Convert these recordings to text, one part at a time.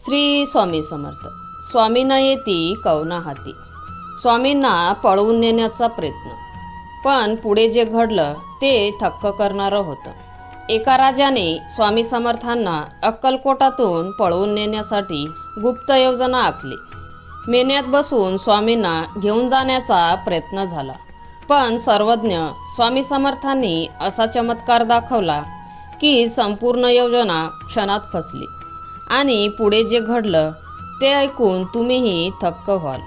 श्री स्वामी समर्थ. स्वामी न येती कवना हाती. स्वामींना पळवून नेण्याचा प्रयत्न, पण पुढे जे घडलं ते थक्क करणारं होतं. एका राजाने स्वामी समर्थांना अक्कलकोटातून पळवून नेण्यासाठी गुप्त योजना आखली. मेन्यात बसून स्वामींना घेऊन जाण्याचा प्रयत्न झाला, पण सर्वज्ञ स्वामी समर्थांनी असा चमत्कार दाखवला की संपूर्ण योजना क्षणात फसली. आणि पुढे जे घडलं ते ऐकून तुम्हीही थक्क व्हाल.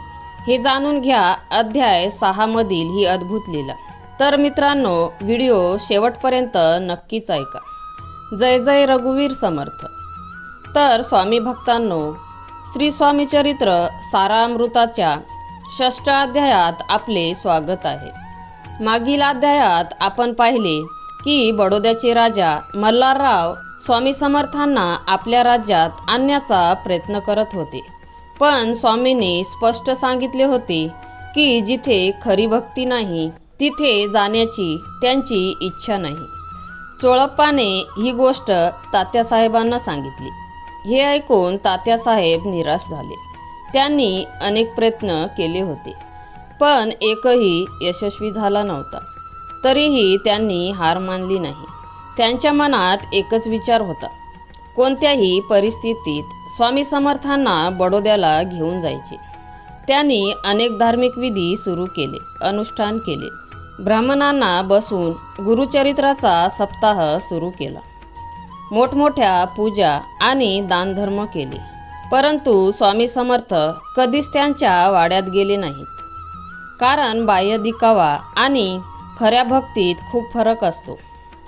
हे जाणून घ्या अध्याय 6 मधील ही अद्भुत लीला. तर मित्रांनो, व्हिडिओ शेवटपर्यंत नक्कीच ऐका. जय जय रघुवीर समर्थ. तर स्वामी भक्तांनो, श्री स्वामी चरित्र सारामृताच्या 6 अध्यायात आपले स्वागत आहे. मागील अध्यायात आपण पाहिले की बडोद्याचे राजा मल्हारराव स्वामी समर्थांना आपल्या राज्यात आणण्याचा प्रयत्न करत होते, पण स्वामींनी स्पष्ट सांगितले होते की जिथे खरी भक्ती नाही तिथे जाण्याची त्यांची इच्छा नाही. चोळप्पाने ही गोष्ट तात्यासाहेबांना सांगितली. हे ऐकून तात्यासाहेब निराश झाले. त्यांनी अनेक प्रयत्न केले होते, पण एकही यशस्वी झाला नव्हता. तरीही त्यांनी हार मानली नाही. त्यांच्या मनात एकच विचार होता, कोणत्याही परिस्थितीत स्वामी समर्थांना बडोद्याला घेऊन जायचे. त्यांनी अनेक धार्मिक विधी सुरू केले, अनुष्ठान केले. ब्राह्मणांना बसून गुरुचरित्राचा सप्ताह सुरू केला. मोठमोठ्या पूजा आणि दानधर्म केले, परंतु स्वामी समर्थ कधीच त्यांच्या वाड्यात गेले नाहीत. कारण बाह्य दिखावा आणि खऱ्या भक्तीत खूप फरक असतो.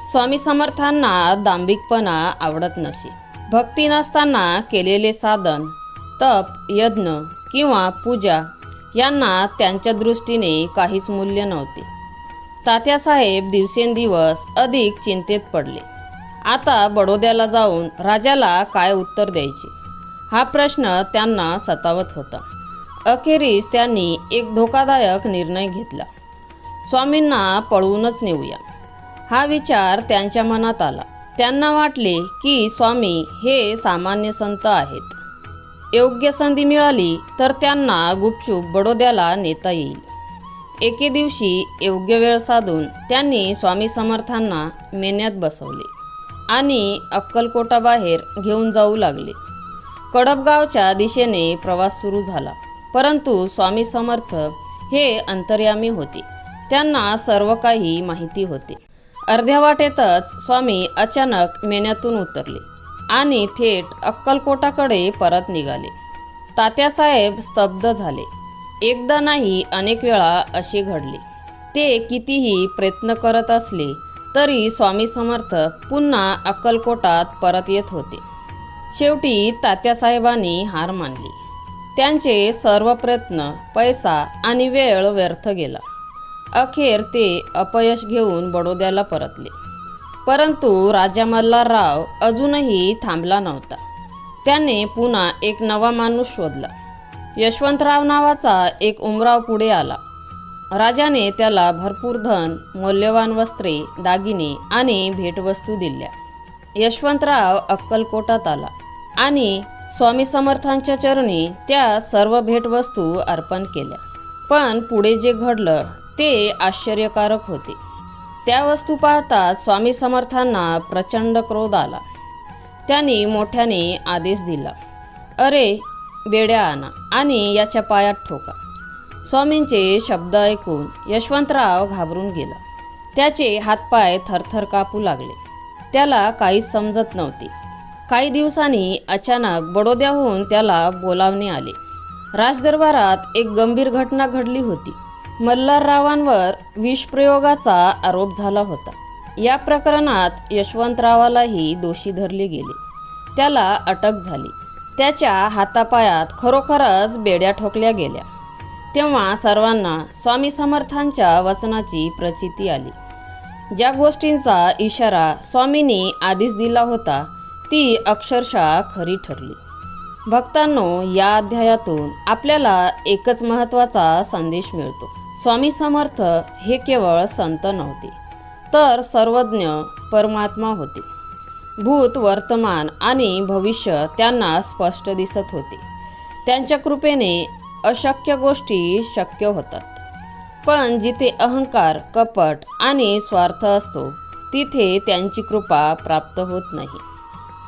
स्वामी समर्थांना दांभिकपणा आवडत नसे. भक्ती नसताना केलेले साधन, तप, यज्ञ किंवा पूजा यांना त्यांच्या दृष्टीने काहीच मूल्य नव्हते. तात्यासाहेब दिवसेंदिवस अधिक चिंतेत पडले. आता बडोद्याला जाऊन राजाला काय उत्तर द्यायचे हा प्रश्न त्यांना सतावत होता. अखेरीस त्यांनी एक धोकादायक निर्णय घेतला. स्वामींना पळवूनच नेऊया हा विचार त्यांच्या मनात आला. त्यांना वाटले की स्वामी हे सामान्य संत आहेत. योग्य संधी मिळाली तर त्यांना गुपचूप बडोद्याला नेता येईल. एके दिवशी योग्य वेळ साधून त्यांनी स्वामी समर्थांना मेन्यात बसवले आणि अक्कलकोटाबाहेर घेऊन जाऊ लागले. कडपगावच्या दिशेने प्रवास सुरू झाला, परंतु स्वामी समर्थ हे अंतर्यामी होते. त्यांना सर्व काही माहिती होते. अर्ध्या वाटेतच स्वामी अचानक मेन्यातून उतरले आणि थेट अक्कलकोटाकडे परत निघाले. तात्यासाहेब स्तब्ध झाले. एकदा नाही, अनेक वेळा असे घडले. ते कितीही प्रयत्न करत असले तरी स्वामी समर्थ पुन्हा अक्कलकोटात परत येत होते. शेवटी तात्यासाहेबांनी हार मानली. त्यांचे सर्व प्रयत्न, पैसा आणि वेळ व्यर्थ गेला. अखेर ते अपयश घेऊन बडोद्याला परतले. परंतु राजा मल्हारराव अजूनही थांबला नव्हता. त्याने पुन्हा एक नवा माणूस शोधला. यशवंतराव नावाचा एक उमराव पुढे आला. राजाने त्याला भरपूर धन, मौल्यवान वस्त्रे, दागिने आणि भेटवस्तू दिल्या. यशवंतराव अक्कलकोटात आला आणि स्वामी समर्थांच्या चरणी त्या सर्व भेटवस्तू अर्पण केल्या. पण पुढे जे घडलं ते आश्चर्यकारक होते. त्या वस्तू पाहता स्वामी समर्थांना प्रचंड क्रोध आला. त्यांनी मोठ्याने आदेश दिला, अरे बेड्या आणा आणि याच्या पायात ठोका. स्वामींचे शब्द ऐकून यशवंतराव घाबरून गेला. त्याचे हातपाय थरथर कापू लागले. त्याला काहीच समजत नव्हते. काही दिवसांनी अचानक बडोद्याहून त्याला बोलावणे आले. राजदरबारात एक गंभीर घटना घडली होती. मल्हाररावांवर विषप्रयोगाचा आरोप झाला होता. या प्रकरणात यशवंतरावालाही दोषी धरले गेले. त्याला अटक झाली. त्याच्या हातापायात खरोखरच बेड्या ठोकल्या गेल्या. तेव्हा सर्वांना स्वामी समर्थांच्या वचनाची प्रचिती आली. ज्या गोष्टींचा इशारा स्वामींनी आधीच दिला होता ती अक्षरशः खरी ठरली. भक्तांनो, या अध्यायातून आपल्याला एकच महत्त्वाचा संदेश मिळतो. स्वामी समर्थ हे केवळ संत नव्हते, तर सर्वज्ञ परमात्मा होते. भूत, वर्तमान आणि भविष्य त्यांना स्पष्ट दिसत होते. त्यांच्या कृपेने अशक्य गोष्टी शक्य होतात. पण जिथे अहंकार, कपट आणि स्वार्थ असतो तिथे त्यांची कृपा प्राप्त होत नाही.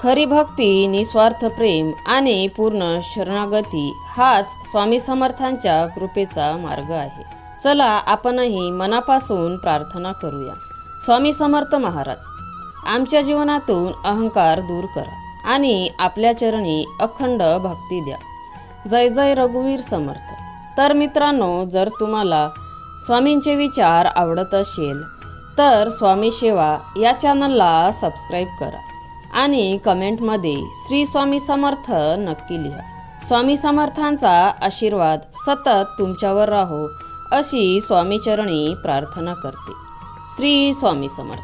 खरी भक्ती, निस्वार्थ प्रेम आणि पूर्ण शरणागती हाच स्वामी समर्थांच्या कृपेचा मार्ग आहे. चला आपणही मनापासून प्रार्थना करूया. स्वामी समर्थ महाराज, आमच्या जीवनातून अहंकार दूर करा आणि आपल्या चरणी अखंड भक्ती द्या. जय जय रघुवीर समर्थ. तर मित्रांनो, जर तुम्हाला स्वामींचे विचार आवडत असेल तर स्वामी सेवा या चॅनलला सबस्क्राईब करा आणि कमेंटमध्ये श्री स्वामी समर्थ नक्की लिहा. स्वामी समर्थांचा आशीर्वाद सतत तुमच्यावर राहो अशी स्वामीचरणी प्रार्थना करते. श्री स्वामी समर्थ.